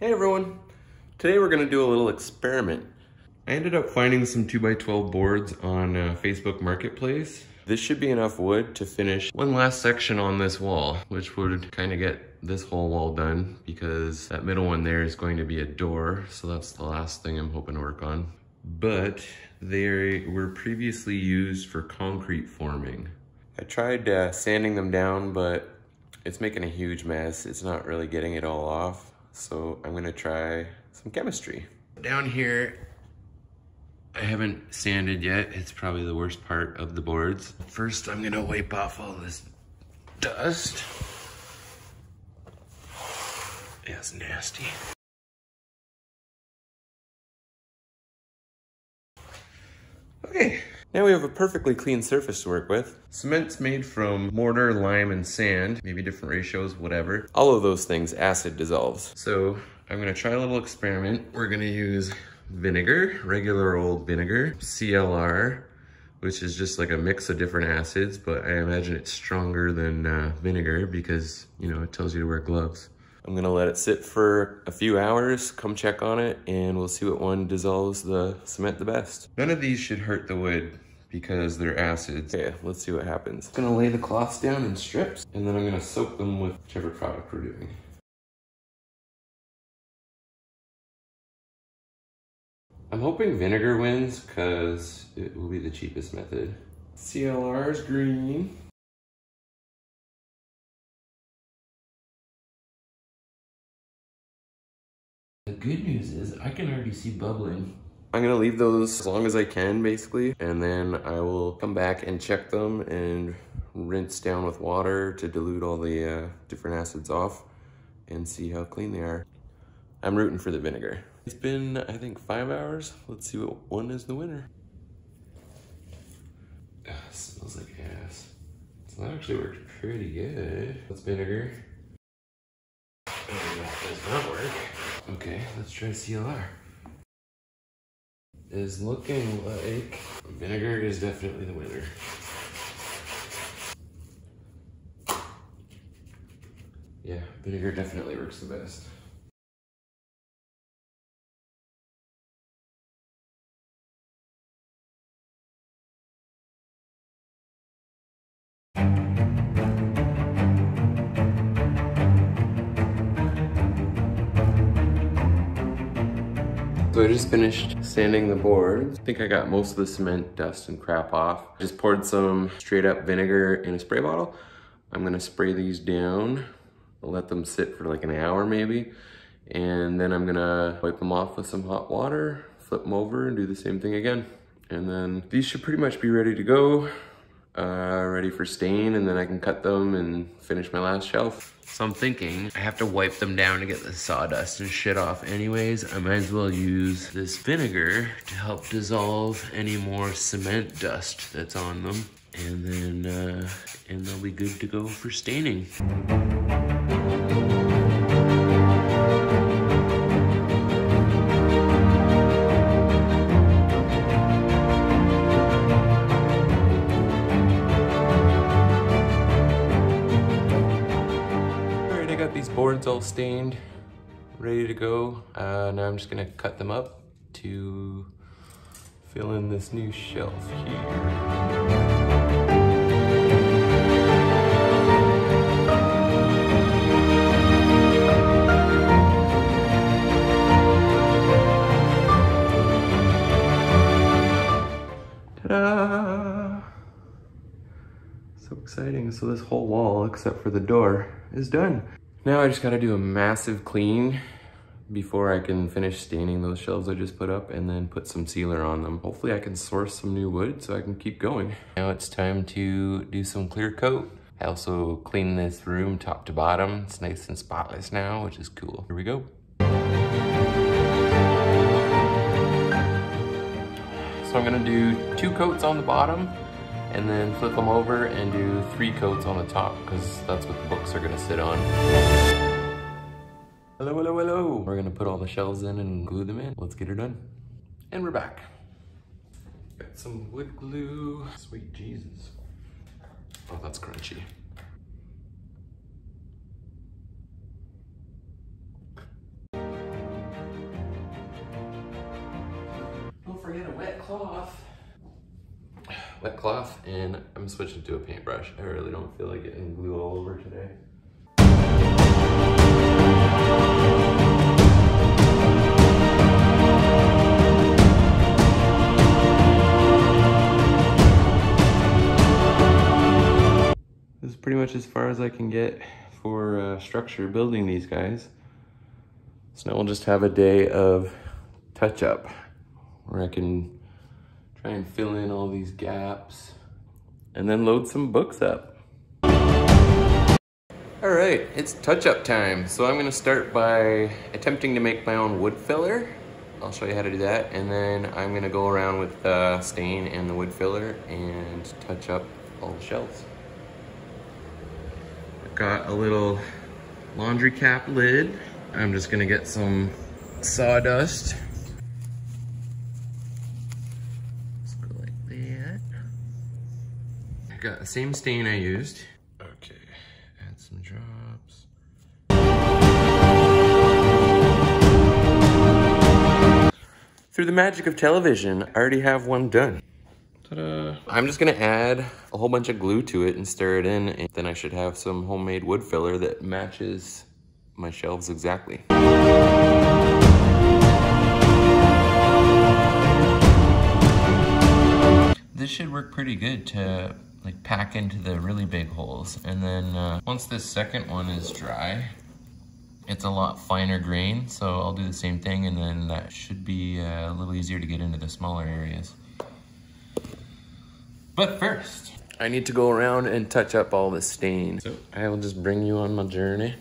Hey everyone! Today we're going to do a little experiment. I ended up finding some 2x12 boards on Facebook Marketplace. This should be enough wood to finish one last section on this wall, which would kind of get this whole wall done because that middle one there is going to be a door, so that's the last thing I'm hoping to work on. But they were previously used for concrete forming. I tried sanding them down, but it's making a huge mess. It's not really getting it all off. So I'm gonna try some chemistry. Down here, I haven't sanded yet. It's probably the worst part of the boards. First, I'm gonna wipe off all this dust. Yeah, it's nasty. Okay, now we have a perfectly clean surface to work with. Cement's made from mortar, lime, and sand, maybe different ratios, whatever. All of those things acid dissolves. So I'm gonna try a little experiment. We're gonna use vinegar, regular old vinegar, CLR, which is just like a mix of different acids, but I imagine it's stronger than vinegar because, you know, it tells you to wear gloves. I'm gonna let it sit for a few hours, come check on it, and we'll see what one dissolves the cement the best. None of these should hurt the wood because they're acids. Okay, let's see what happens. I'm gonna lay the cloths down in strips, and then I'm gonna soak them with whichever product we're doing. I'm hoping vinegar wins because it will be the cheapest method. CLR's green. The good news is I can already see bubbling. I'm gonna leave those as long as I can, basically, and then I will come back and check them and rinse down with water to dilute all the different acids off and see how clean they are. I'm rooting for the vinegar. It's been, I think, 5 hours. Let's see what one is the winner. Smells like ass. So that actually worked pretty good. That's vinegar. And that does not work. Okay, let's try CLR. Is looking like vinegar is definitely the winner. Yeah, vinegar definitely works the best. So I just finished sanding the boards. I think I got most of the cement dust and crap off. Just poured some straight up vinegar in a spray bottle. I'm gonna spray these down. I'll let them sit for like an hour maybe. And then I'm gonna wipe them off with some hot water, flip them over and do the same thing again. And then these should pretty much be ready to go. Ready for stain, and then I can cut them and finish my last shelf. So I'm thinking I have to wipe them down to get the sawdust and shit off anyways. I might as well use this vinegar to help dissolve any more cement dust that's on them. And then and they'll be good to go for staining. These boards all stained, ready to go. Now I'm just gonna cut them up to fill in this new shelf here. Ta-da! So exciting. So this whole wall, except for the door, is done. Now I just gotta do a massive clean before I can finish staining those shelves I just put up and then put some sealer on them. Hopefully I can source some new wood so I can keep going. Now it's time to do some clear coat. I also cleaned this room top to bottom. It's nice and spotless now, which is cool. Here we go. So I'm gonna do 2 coats on the bottom and then flip them over and do 3 coats on the top because that's what the books are gonna sit on. Hello, hello, hello. We're gonna put all the shelves in and glue them in. Let's get her done. And we're back. Got some wood glue. Sweet Jesus. Oh, that's crunchy. wet cloth and I'm switching to a paintbrush. I really don't feel like getting glue all over today. This is pretty much as far as I can get for structure building these guys. So now we'll just have a day of touch up where I can try and fill in all these gaps and then load some books up. All right, it's touch up time. So I'm gonna start by attempting to make my own wood filler. I'll show you how to do that. And then I'm gonna go around with the stain and the wood filler and touch up all the shelves. I've got a little laundry cap lid. I'm just gonna get some sawdust. Just go like that. I got the same stain I used. Okay, add some drops. Through the magic of television, I already have one done. Ta-da. I'm just gonna add a whole bunch of glue to it and stir it in, and then I should have some homemade wood filler that matches my shelves exactly. This should work pretty good to like pack into the really big holes. And then once this second one is dry, it's a lot finer grain, so I'll do the same thing, and then that should be a little easier to get into the smaller areas. But first, I need to go around and touch up all the stain. So I will just bring you on my journey.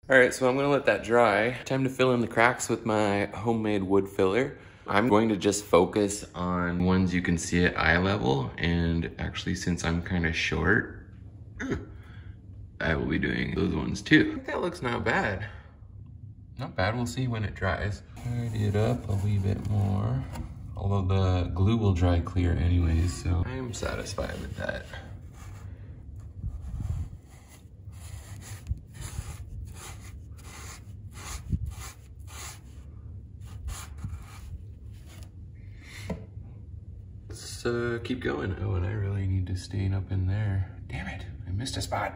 All right, so I'm gonna let that dry. Time to fill in the cracks with my homemade wood filler. I'm going to just focus on ones you can see at eye level, and actually since I'm kind of short, I will be doing those ones too. I think that looks not bad. Not bad, we'll see when it dries. Tidy it up a wee bit more. Although the glue will dry clear anyways, so I am satisfied with that. Let's keep going. Oh, and I really need to stain up in there. Damn it, I missed a spot.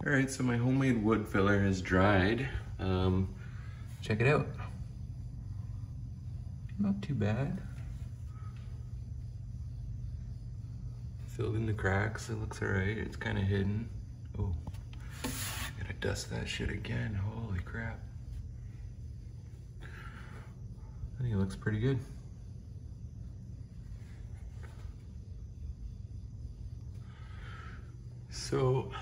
All right, so my homemade wood filler has dried. Check it out. Not too bad. Filled in the cracks, it looks all right. It's kind of hidden. Oh, gotta dust that shit again. Holy crap. I think it looks pretty good. So,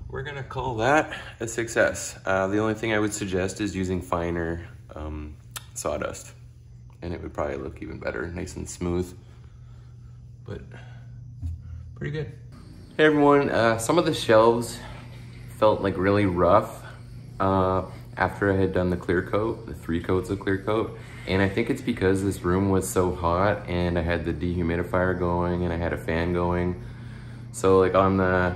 we're gonna call that a success. The only thing I would suggest is using finer sawdust, and it would probably look even better, nice and smooth, but pretty good. Hey everyone, some of the shelves felt like really rough after I had done the clear coat, the 3 coats of clear coat, and I think it's because this room was so hot and I had the dehumidifier going and I had a fan going. So like on the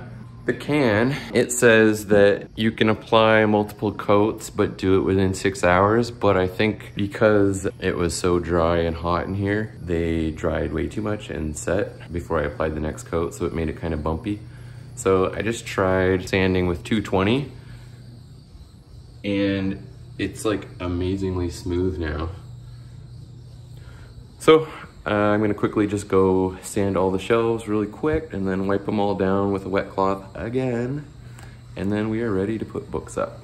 can, it says that you can apply multiple coats but do it within 6 hours, but I think because it was so dry and hot in here, they dried way too much and set before I applied the next coat, so it made it kind of bumpy. So I just tried sanding with 220 and it's like amazingly smooth now. So I'm gonna quickly just go sand all the shelves really quick and then wipe them all down with a wet cloth again. And then we are ready to put books up.